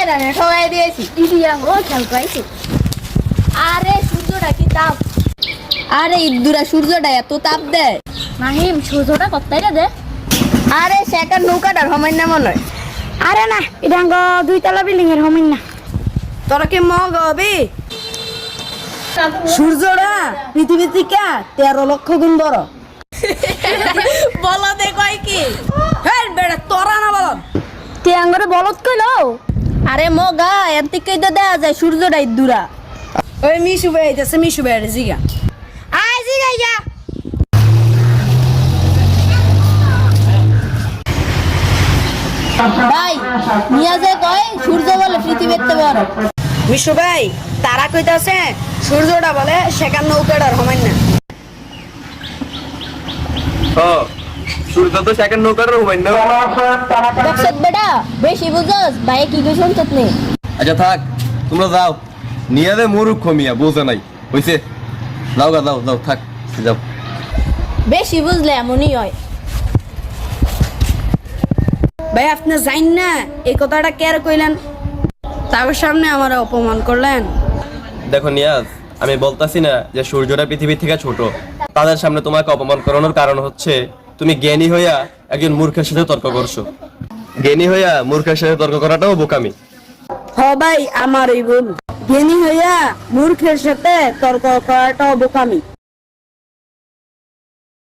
মাইরা না ঠগাই দিয়েছি ইডিয়া ও খেল পাইছি আরে সূর্যটা কি তাপ আরে ইদুরা সূর্যটা এত তাপ দেয় মাহিম সূর্যটা কতই রে দে আরে সেকার নৌকাটার হমাই না মনে হয় আরে না এটা দুই তলা বিল্ডিং এর হমিন না তোরা কি মগ হবে সূর্যটা পৃথিবী থেকে 13 লক্ষ গুণ বড় বলো দে কয় কি হেই বেটা তোরা না বল তে আঙ্গরে বলত কইলো আরে মগা এর থেকে তো দেয়া যায় সূর্যটা ইদুরা ওই মিশু ভাই যাচ্ছে মিশু ভাই জিগা আয় জিগাই যা ভাই নিয়া যে কয় সূর্য বলে পৃথিবীতে বড় মিশু ভাই তারা কইতাছে সূর্যটা বলে সেখান নৌকাটার হমাই না সূর্য তো সেকেন্ড নৌকার হইন না। বক্সত বেটা বেশি বুঝছস ভাই কি কই শুনছত নে আচ্ছা থাক, তোমরা যাও। নিয়ে দে মূর্খ মিয়া, বোঝে নাই হইছে। যাও গা, যাও যাও, থাক যাও। বেশি বুঝলে এমনই হয় ভাই আপনি জানেন না এই কথাটা কে কইলেন তার সামনে আমার অপমান করলেন দেখো নিয়াজ, আমি বলতাছি না যে সূর্যটা পৃথিবী থেকে ছোট। তাদের সামনে তোমাকে অপমান করানোর কারণ হচ্ছে তুমি জ্ঞানী হইয়া একজন মূর্খের সাথে তর্ক করছো। জ্ঞানী হইয়া মূর্খের সাথে তর্ক করাটাও বোকামি। হ ভাই আমার এই ভুল জ্ঞানী হইয়া মূর্খের সাথে তর্ক করাটাও বোকামি